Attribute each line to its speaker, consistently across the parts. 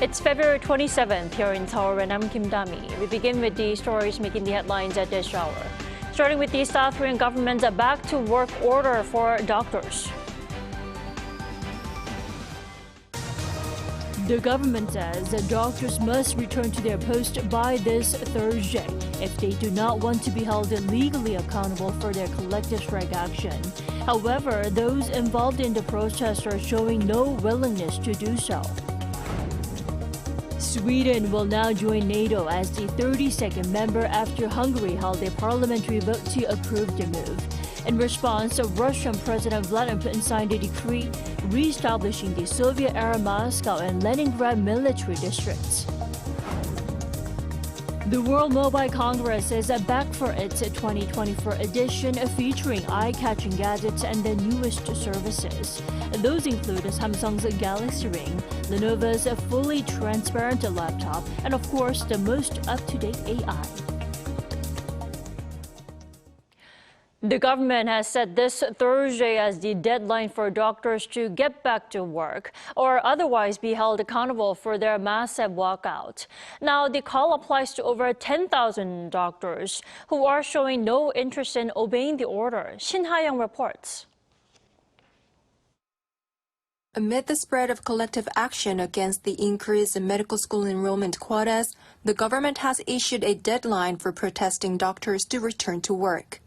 Speaker 1: It's February 27th here in Seoul, and I'm Kim Dami. We begin with the stories making the headlines at this hour. Starting with the South Korean government's back-to-work order for doctors. The government says that doctors must return to their post by this Thursday if they do not want to be held legally accountable for their collective strike action. However, those involved in the protest are showing no willingness to do so. Sweden will now join NATO as the 32nd member after Hungary held a parliamentary vote to approve the move. In response, Russian President Vladimir Putin signed a decree re-establishing the Soviet-era Moscow and Leningrad military districts. The World Mobile Congress is back for its 2024 edition, featuring eye-catching gadgets and the newest services. Those include Samsung's Galaxy Ring, Lenovo's fully transparent laptop, and of course, the most up-to-date AI. The government has set this Thursday as the deadline for doctors to get back to work or otherwise be held accountable for their massive walkout. Now, the call applies to over 10,000 doctors who are showing no interest in obeying the order. Shin Ha-young reports.
Speaker 2: Amid the spread of collective action against the increase in medical school enrollment quotas, the government has issued a deadline for protesting doctors to return to work.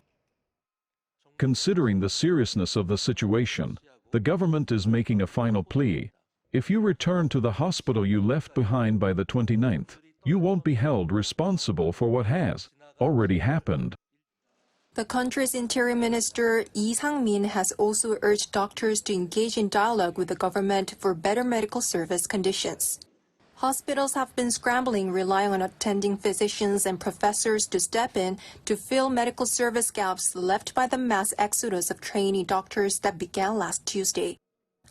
Speaker 3: Considering the seriousness of the situation, the government is making a final plea. If you return to the hospital you left behind by the 29th, you won't be held responsible for what has already happened.
Speaker 2: The country's Interior Minister Lee Sang-min has also urged doctors to engage in dialogue with the government for better medical service conditions. Hospitals have been scrambling, relying on attending physicians and professors to step in to fill medical service gaps left by the mass exodus of trainee doctors that began last Tuesday.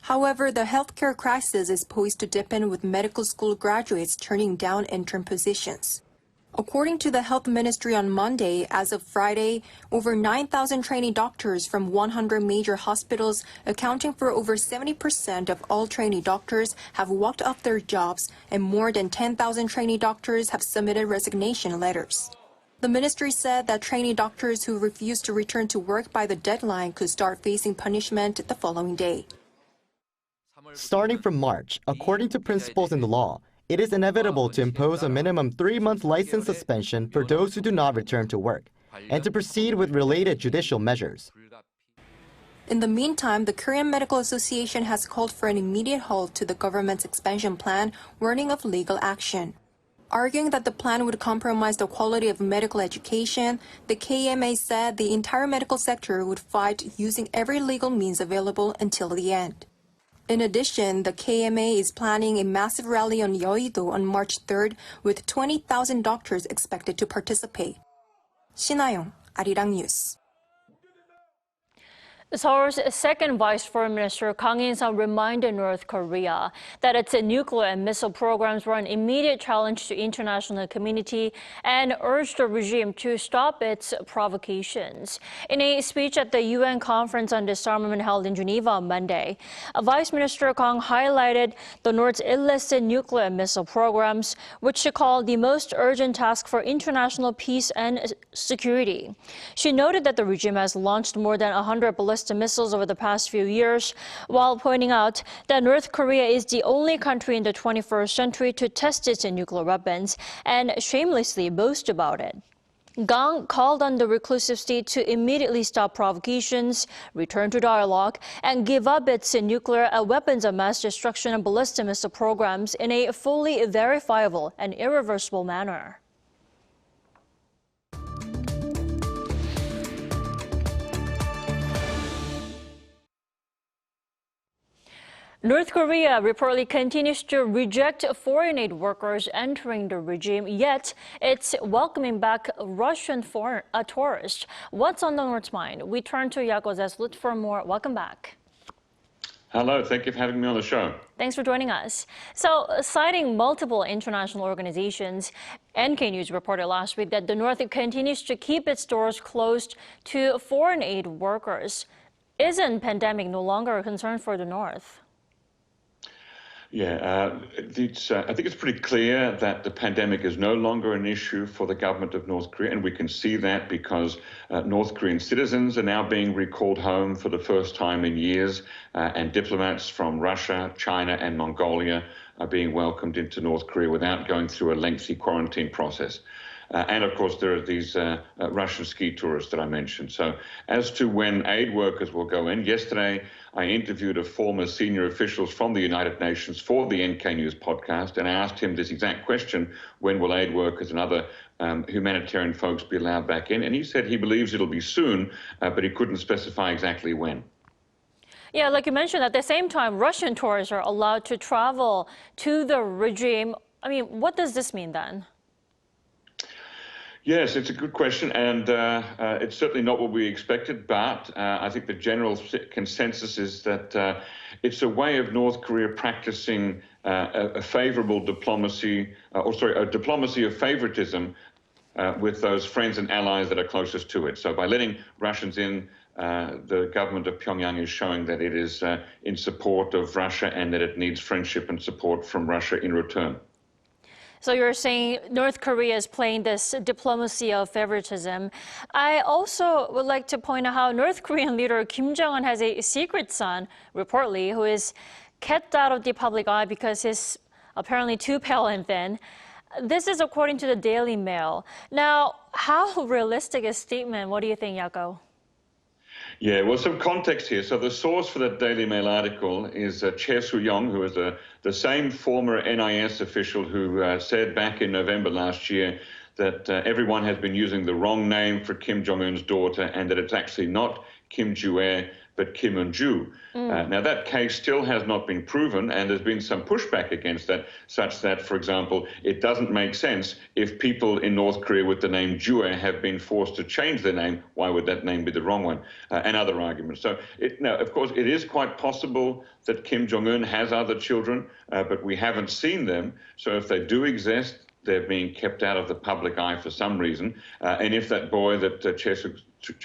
Speaker 2: However, the healthcare crisis is poised to deepen with medical school graduates turning down interim positions. According to the Health Ministry on Monday, as of Friday, over 9,000 trainee doctors from 100 major hospitals, accounting for over 70% of all trainee doctors, have walked off their jobs, and more than 10,000 trainee doctors have submitted resignation letters. The ministry said that trainee doctors who refuse to return to work by the deadline could start facing punishment the following day.
Speaker 4: Starting from March, according to principles in the law, it is inevitable to impose a minimum 3-month license suspension for those who do not return to work, and to proceed with related judicial measures.
Speaker 2: In the meantime, the Korean Medical Association has called for an immediate halt to the government's expansion plan, warning of legal action. Arguing that the plan would compromise the quality of medical education, the KMA said the entire medical sector would fight using every legal means available until the end. In addition, the KMA is planning a massive rally on Yeouido on March 3rd, with 20,000 doctors expected to participate. Shin Ha-young, Arirang News.
Speaker 1: Seoul's second Vice Foreign Minister Kang In-sung reminded North Korea that its nuclear and missile programs were an immediate challenge to international community and urged the regime to stop its provocations. In a speech at the UN Conference on Disarmament held in Geneva on Monday, Vice Minister Kang highlighted the North's illicit nuclear and missile programs, which she called the most urgent task for international peace and security. She noted that the regime has launched more than 100 ballistic missiles over the past few years, while pointing out that North Korea is the only country in the 21st century to test its nuclear weapons and shamelessly boast about it. Kang called on the reclusive state to immediately stop provocations, return to dialogue, and give up its nuclear weapons of mass destruction and ballistic missile programs in a fully verifiable and irreversible manner. North Korea reportedly continues to reject foreign aid workers entering the regime, yet it's welcoming back Russian tourists. What's on the North's mind? We turn to Yago Zeslut for more. Welcome back.
Speaker 5: Hello, thank you for having me on the show.
Speaker 1: Thanks for joining us. So, citing multiple international organizations, NK News reported last week that the North continues to keep its doors closed to foreign aid workers. Isn't pandemic no longer a concern for the North?
Speaker 5: I think it's pretty clear that the pandemic is no longer an issue for the government of North Korea, and we can see that because North Korean citizens are now being recalled home for the first time in years, and diplomats from Russia, China, and Mongolia are being welcomed into North Korea without going through a lengthy quarantine process. And of course, there are these Russian ski tourists that I mentioned. So as to when aid workers will go in, yesterday I interviewed a former senior official from the United Nations for the NK News podcast, and I asked him this exact question: when will aid workers and other humanitarian folks be allowed back in? And he said he believes it'll be soon, but he couldn't specify exactly when.
Speaker 1: Yeah, like you mentioned, at the same time, Russian tourists are allowed to travel to the regime. I mean, what does this mean then?
Speaker 5: Yes, it's a good question, and it's certainly not what we expected, but I think the general consensus is that it's a way of North Korea practicing a favorable diplomacy, a diplomacy of favoritism with those friends and allies that are closest to it. So by letting Russians in, the government of Pyongyang is showing that it is in support of Russia and that it needs friendship and support from Russia in return.
Speaker 1: So you're saying North Korea is playing this diplomacy of favoritism. I also would like to point out how North Korean leader Kim Jong-un has a secret son, reportedly, who is kept out of the public eye because he's apparently too pale and thin. This is according to the Daily Mail. Now, how realistic is statement? What do you think, Yako?
Speaker 5: Yeah, well, some context here. So the source for that Daily Mail article is Choi Soo-young, who is the same former NIS official who said back in November last year that everyone has been using the wrong name for Kim Jong-un's daughter and that it's actually not Kim Ju-ae, but Kim Un-ju. Now, that case still has not been proven, and there's been some pushback against that, such that, for example, it doesn't make sense if people in North Korea with the name Ju-ae have been forced to change their name. Why would that name be the wrong one? And other arguments. So, now, of course, it is quite possible that Kim Jong-un has other children, but we haven't seen them. So if they do exist, they're being kept out of the public eye for some reason. And if that boy that Choi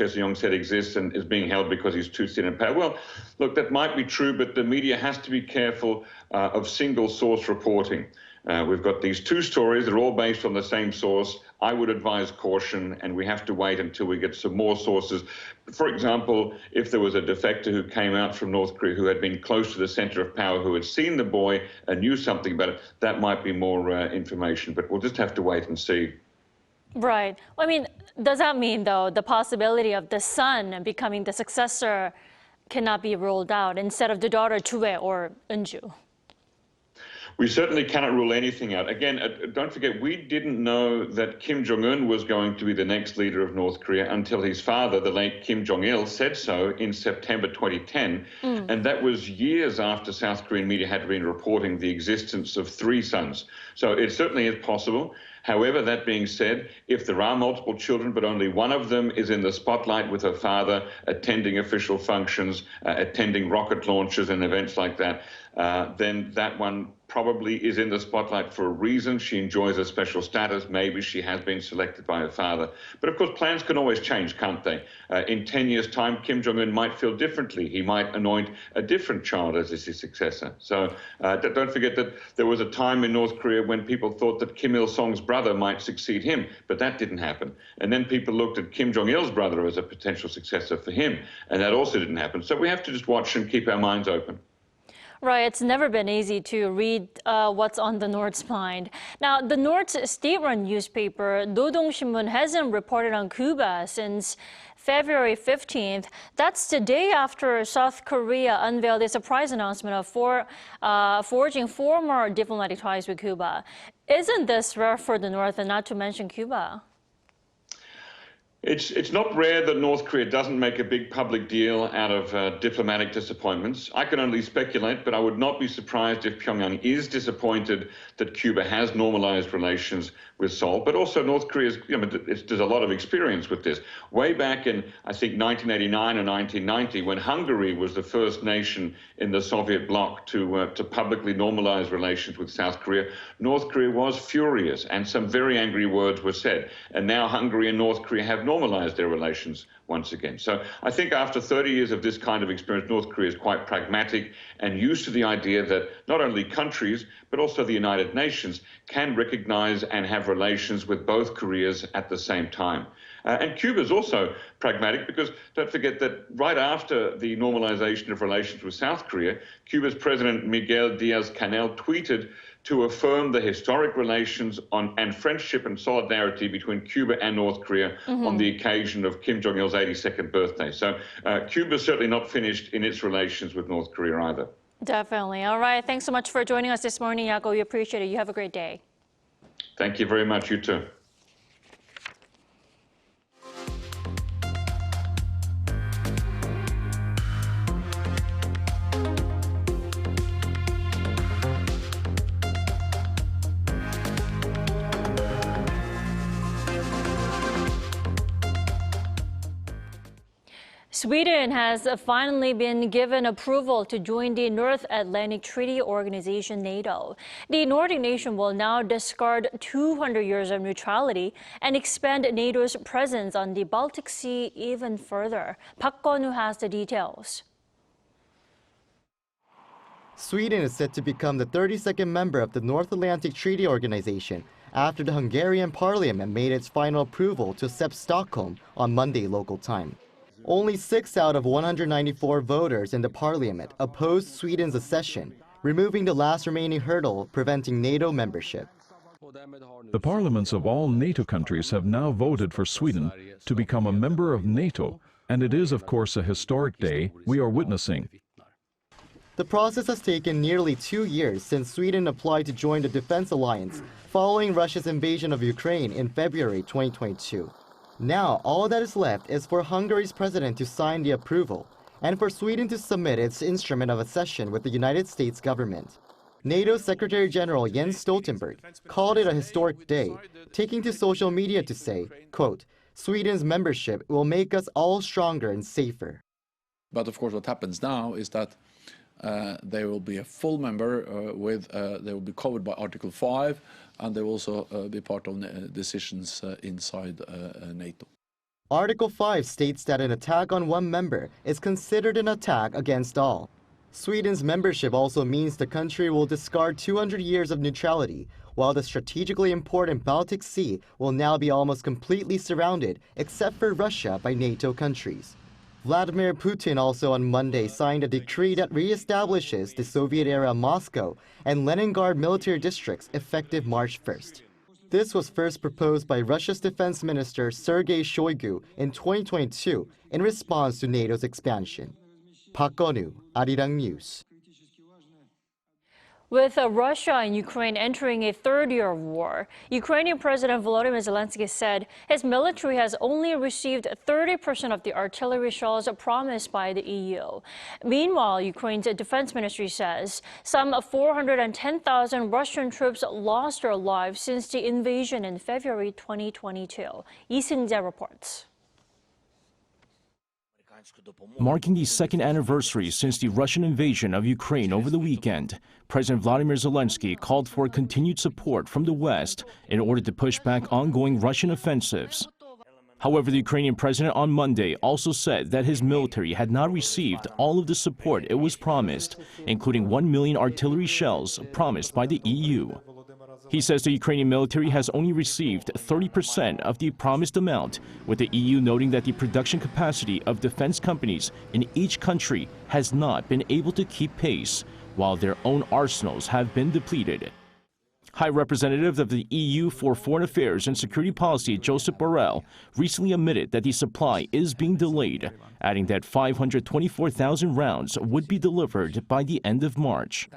Speaker 5: Soo-young said exists and is being held because he's too thin and pale, well, look, that might be true, but the media has to be careful of single source reporting. We've got these two stories. They're all based on the same source. I would advise caution, and we have to wait until we get some more sources. For example, if there was a defector who came out from North Korea who had been close to the center of power, who had seen the boy and knew something about it, that might be more information. But we'll just have to wait and see.
Speaker 1: Right. I mean, does that mean, though, the possibility of the son becoming the successor cannot be ruled out instead of the daughter, Ju-ae or Un-ju?
Speaker 5: We certainly cannot rule anything out. Again, don't forget, we didn't know that Kim Jong-un was going to be the next leader of North Korea until his father, the late Kim Jong-il, said so in September 2010. And that was years after South Korean media had been reporting the existence of 3 sons. So it certainly is possible. However, that being said, if there are multiple children, but only one of them is in the spotlight with her father, attending official functions, attending rocket launches and events like that, then that one probably is in the spotlight for a reason. She enjoys a special status. Maybe she has been selected by her father. But of course, plans can always change, can't they? In 10 years' time, Kim Jong-un might feel differently. He might anoint a different child as his successor. So don't forget that there was a time in North Korea when people thought that Kim Il-sung's brother might succeed him, but that didn't happen. And then people looked at Kim Jong-il's brother as a potential successor for him, and that also didn't happen. So we have to just watch and keep our minds open.
Speaker 1: Right, it's never been easy to read what's on the North's mind. Now, the North's state-run newspaper, 노동신문, hasn't reported on Cuba since February 15th. That's the day after South Korea unveiled a surprise announcement of forging former diplomatic ties with Cuba. Isn't this rare for the North, and not to mention Cuba?
Speaker 5: It's not rare that North Korea doesn't make a big public deal out of diplomatic disappointments. I can only speculate, but I would not be surprised if Pyongyang is disappointed that Cuba has normalized relations with Seoul. But also North Korea's, there's a lot of experience with this. Way back in, I think, 1989 or 1990, when Hungary was the first nation in the Soviet bloc to publicly normalize relations with South Korea, North Korea was furious, and some very angry words were said. And now Hungary and North Korea have normalize their relations once again. So I think after 30 years of this kind of experience, North Korea is quite pragmatic and used to the idea that not only countries, but also the United Nations can recognize and have relations with both Koreas at the same time. And Cuba is also pragmatic because don't forget that right after the normalization of relations with South Korea, Cuba's President Miguel Diaz-Canel tweeted to affirm the historic relations and friendship and solidarity between Cuba and North Korea on the occasion of Kim Jong-il's 82nd birthday. So Cuba is certainly not finished in its relations with North Korea either.
Speaker 1: Definitely. All right. Thanks so much for joining us this morning, Jaco. We appreciate it. You have a great day.
Speaker 5: Thank you very much. You too.
Speaker 1: Sweden has finally been given approval to join the North Atlantic Treaty Organization, NATO. The Nordic nation will now discard 200 years of neutrality and expand NATO's presence on the Baltic Sea even further. Park Gun-woo has the details.
Speaker 4: Sweden is set to become the 32nd member of the North Atlantic Treaty Organization after the Hungarian Parliament made its final approval to accept Stockholm on Monday local time. Only 6 out of 194 voters in the parliament opposed Sweden's accession, removing the last remaining hurdle preventing NATO membership.
Speaker 3: The parliaments of all NATO countries have now voted for Sweden to become a member of NATO, and it is, of course, a historic day we are witnessing.
Speaker 4: The process has taken nearly 2 years since Sweden applied to join the Defense Alliance following Russia's invasion of Ukraine in February 2022. Now, all that is left is for Hungary's president to sign the approval and for Sweden to submit its instrument of accession with the United States government. NATO Secretary General Jens Stoltenberg called it a historic day, taking to social media to say, quote, "Sweden's membership will make us all stronger and safer."
Speaker 6: But of course what happens now is that they will be a full member they will be covered by Article 5, and they will also be part of decisions inside NATO.
Speaker 4: Article 5 states that an attack on one member is considered an attack against all. Sweden's membership also means the country will discard 200 years of neutrality, while the strategically important Baltic Sea will now be almost completely surrounded, except for Russia, by NATO countries. Vladimir Putin also on Monday signed a decree that reestablishes the Soviet-era Moscow and Leningrad military districts effective March 1st. This was first proposed by Russia's defense minister Sergei Shoigu in 2022 in response to NATO's expansion. Park Gun-woo, Arirang News.
Speaker 1: With Russia and Ukraine entering a third year of war, Ukrainian President Volodymyr Zelensky said his military has only received 30% of the artillery shells promised by the EU. Meanwhile, Ukraine's defense ministry says some 410,000 Russian troops lost their lives since the invasion in February 2022. Lee Seung-jae reports.
Speaker 7: Marking the second anniversary since the Russian invasion of Ukraine over the weekend, President Volodymyr Zelensky called for continued support from the West in order to push back ongoing Russian offensives. However, the Ukrainian president on Monday also said that his military had not received all of the support it was promised, including 1 million artillery shells promised by the EU. He says the Ukrainian military has only received 30% of the promised amount, with the EU noting that the production capacity of defense companies in each country has not been able to keep pace, while their own arsenals have been depleted. High Representative of the EU for Foreign Affairs and Security Policy Josep Borrell recently admitted that the supply is being delayed, adding that 524,000 rounds would be delivered by the end of March.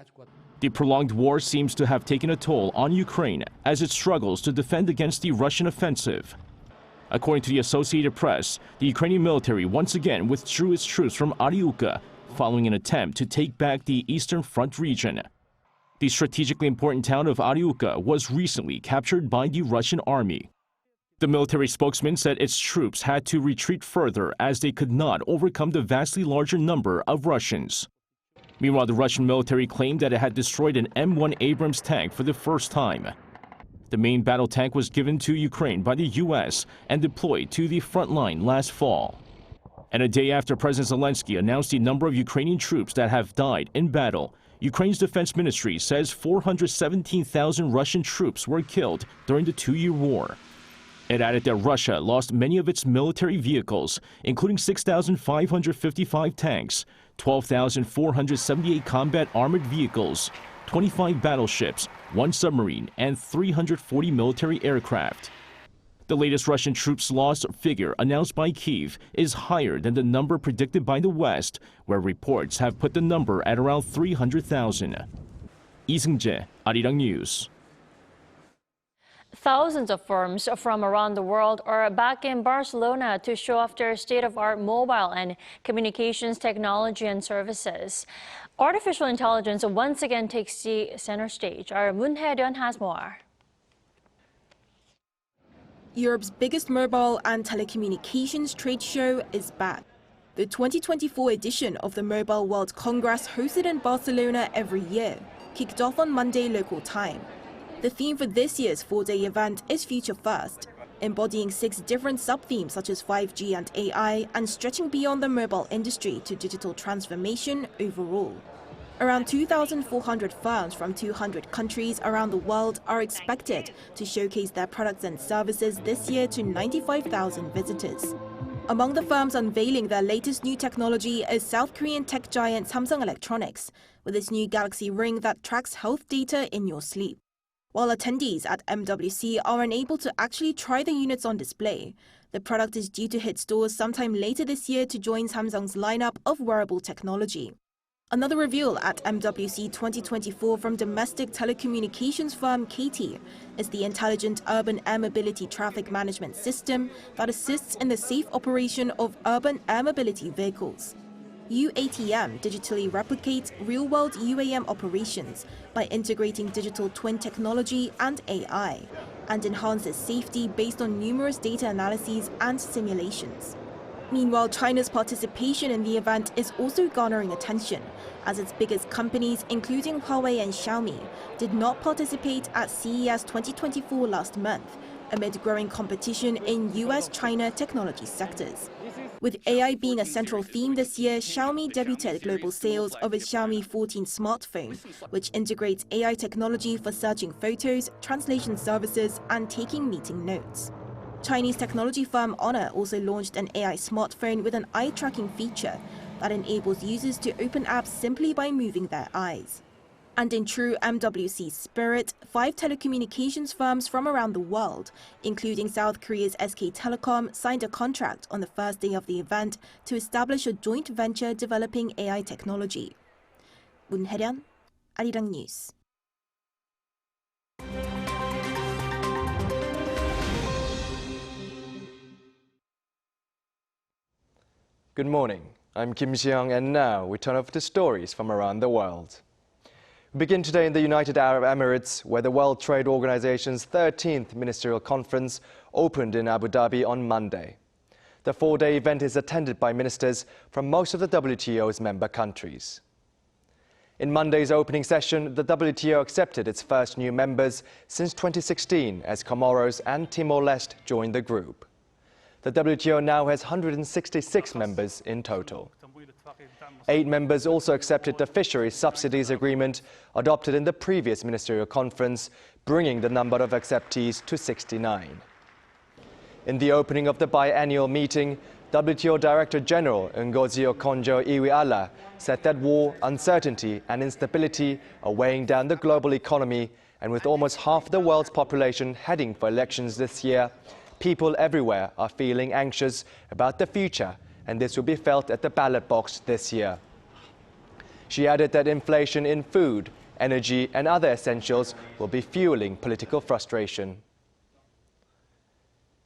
Speaker 7: The prolonged war seems to have taken a toll on Ukraine as it struggles to defend against the Russian offensive. According to the Associated Press, the Ukrainian military once again withdrew its troops from Arirang following an attempt to take back the Eastern Front region. The strategically important town of Arirang was recently captured by the Russian army. The military spokesman said its troops had to retreat further as they could not overcome the vastly larger number of Russians. Meanwhile, the Russian military claimed that it had destroyed an M1 Abrams tank for the first time. The main battle tank was given to Ukraine by the U.S. and deployed to the front line last fall. And a day after President Zelensky announced the number of Ukrainian troops that have died in battle, Ukraine's defense ministry says 417,000 Russian troops were killed during the two-year war. It added that Russia lost many of its military vehicles, including 6,555 tanks, 12,478 combat armored vehicles, 25 battleships, 1 submarine, and 340 military aircraft. The latest Russian troops loss figure announced by Kyiv is higher than the number predicted by the West, where reports have put the number at around 300,000. Lee Seung-jae, Arirang News.
Speaker 1: Thousands of firms from around the world are back in Barcelona to show off their state-of-the-art mobile and communications technology and services. Artificial intelligence once again takes the center stage. Our Moon Hae-ryun has more.
Speaker 8: Europe's biggest mobile and telecommunications trade show is back. The 2024 edition of the Mobile World Congress, hosted in Barcelona every year, kicked off on Monday local time. The theme for this year's four-day event is Future First, embodying 6 different sub-themes such as 5G and AI, and stretching beyond the mobile industry to digital transformation overall. Around 2,400 firms from 200 countries around the world are expected to showcase their products and services this year to 95,000 visitors. Among the firms unveiling their latest new technology is South Korean tech giant Samsung Electronics, with its new Galaxy Ring that tracks health data in your sleep. While attendees at MWC are unable to actually try the units on display, the product is due to hit stores sometime later this year to join Samsung's lineup of wearable technology. Another reveal at MWC 2024 from domestic telecommunications firm KT is the intelligent urban air mobility traffic management system that assists in the safe operation of urban air mobility vehicles. UATM digitally replicates real-world UAM operations by integrating digital twin technology and AI, and enhances safety based on numerous data analyses and simulations. Meanwhile, China's participation in the event is also garnering attention, as its biggest companies, including Huawei and Xiaomi, did not participate at CES 2024 last month, amid growing competition in US-China technology sectors. With AI being a central theme this year, Xiaomi debuted global sales of its Xiaomi 14 smartphone, which integrates AI technology for searching photos, translation services, and taking meeting notes. Chinese technology firm Honor also launched an AI smartphone with an eye tracking feature that enables users to open apps simply by moving their eyes. And in true MWC spirit, 5 telecommunications firms from around the world, including South Korea's SK Telecom, signed a contract on the first day of the event to establish a joint venture developing AI technology. Moon Hae-ryun, Arirang News.
Speaker 9: Good morning, I'm Kim Jong-un, and now we turn over to stories from around the world. We begin today in the United Arab Emirates, where the World Trade Organization's 13th Ministerial Conference opened in Abu Dhabi on Monday. The 4-day event is attended by ministers from most of the WTO's member countries. In Monday's opening session, the WTO accepted its first new members since 2016 as Comoros and Timor-Leste joined the group. The WTO now has 166 members in total. 8 members also accepted the fisheries subsidies agreement adopted in the previous ministerial conference, bringing the number of acceptees to 69. In the opening of the biannual meeting, WTO Director General Ngozi Okonjo-Iweala said that war, uncertainty and instability are weighing down the global economy, and with almost half the world's population heading for elections this year, people everywhere are feeling anxious about the future, and this will be felt at the ballot box this year. She added that inflation in food, energy and other essentials will be fueling political frustration.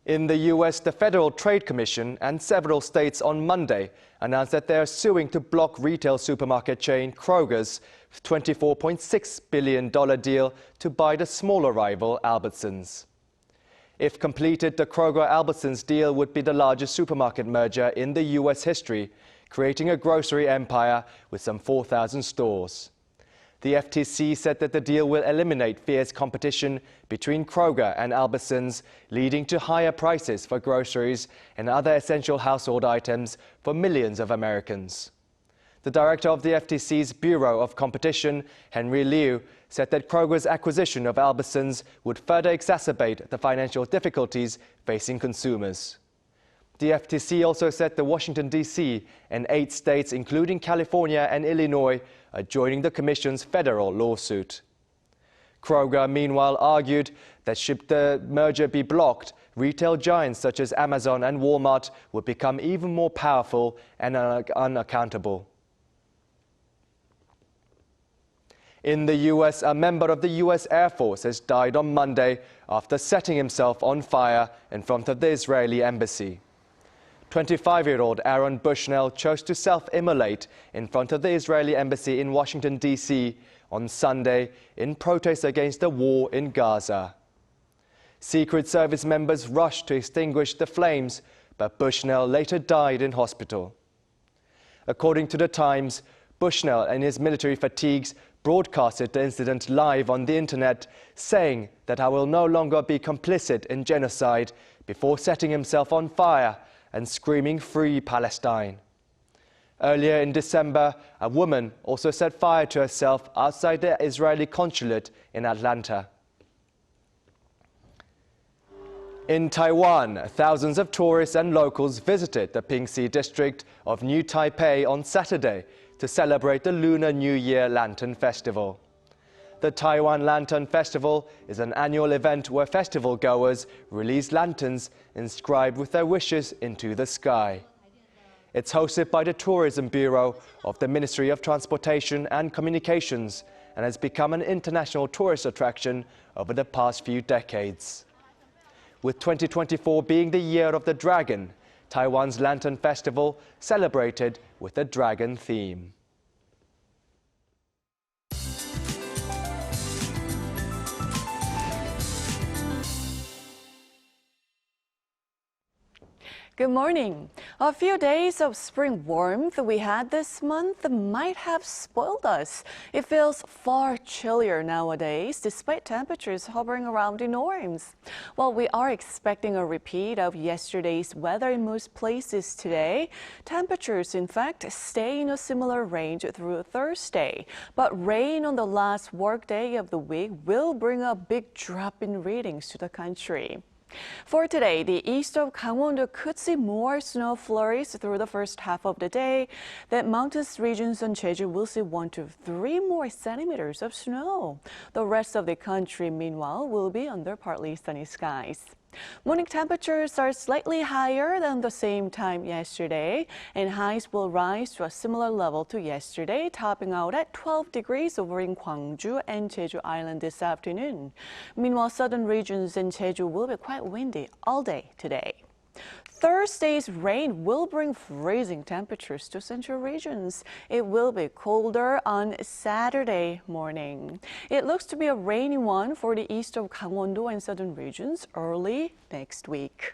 Speaker 9: In the US, the Federal Trade Commission and several states on Monday announced that they are suing to block retail supermarket chain Kroger's $24.6 billion deal to buy the smaller rival Albertsons. If completed, the Kroger-Albertsons deal would be the largest supermarket merger in the US history, creating a grocery empire with some 4,000 stores. The FTC said that the deal will eliminate fierce competition between Kroger and Albertsons, leading to higher prices for groceries and other essential household items for millions of Americans. The director of the FTC's Bureau of Competition, Henry Liu, said that Kroger's acquisition of Albertsons would further exacerbate the financial difficulties facing consumers. The FTC also said that Washington D.C. and 8 states, including California and Illinois, are joining the Commission's federal lawsuit. Kroger, meanwhile, argued that should the merger be blocked, retail giants such as Amazon and Walmart would become even more powerful and unaccountable. In the U.S., a member of the U.S. Air Force has died on Monday after setting himself on fire in front of the Israeli embassy. 25-year-old Aaron Bushnell chose to self-immolate in front of the Israeli embassy in Washington, D.C. on Sunday in protest against the war in Gaza. Secret Service members rushed to extinguish the flames, but Bushnell later died in hospital. According to The Times, Bushnell and his military fatigues broadcasted the incident live on the internet, saying that "I will no longer be complicit in genocide," before setting himself on fire and screaming "Free Palestine." Earlier in December, a woman also set fire to herself outside the Israeli consulate in Atlanta. In Taiwan, thousands of tourists and locals visited the Pingxi district of New Taipei on Saturday to celebrate the Lunar New Year Lantern Festival. The Taiwan Lantern Festival is an annual event where festival goers release lanterns inscribed with their wishes into the sky. It's hosted by the Tourism Bureau of the Ministry of Transportation and Communications and has become an international tourist attraction over the past few decades. With 2024 being the year of the dragon, Taiwan's Lantern Festival celebrated with a dragon theme.
Speaker 10: Good morning. A few days of spring warmth we had this month might have spoiled us. It feels far chillier nowadays, despite temperatures hovering around the norms. While we are expecting a repeat of yesterday's weather in most places today, temperatures, in fact, stay in a similar range through Thursday. But rain on the last workday of the week will bring a big drop in readings to the country. For today, the east of Gangwon-do could see more snow flurries through the first half of the day. The mountainous regions on Jeju will see 1 to 3 more centimeters of snow. The rest of the country, meanwhile, will be under partly sunny skies. Morning temperatures are slightly higher than the same time yesterday, and highs will rise to a similar level to yesterday, topping out at 12 degrees over in Gwangju and Jeju Island this afternoon. Meanwhile, southern regions in Jeju will be quite windy all day today. Thursday's rain will bring freezing temperatures to central regions. It will be colder on Saturday morning. It looks to be a rainy one for the east of Gangwon-do and southern regions early next week.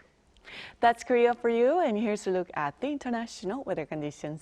Speaker 10: That's Korea for you, and here's a look at the international weather conditions.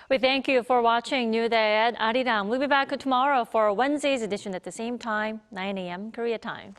Speaker 1: We thank you for watching New Day at Arirang. We'll be back tomorrow for Wednesday's edition at the same time, 9 a.m. Korea time.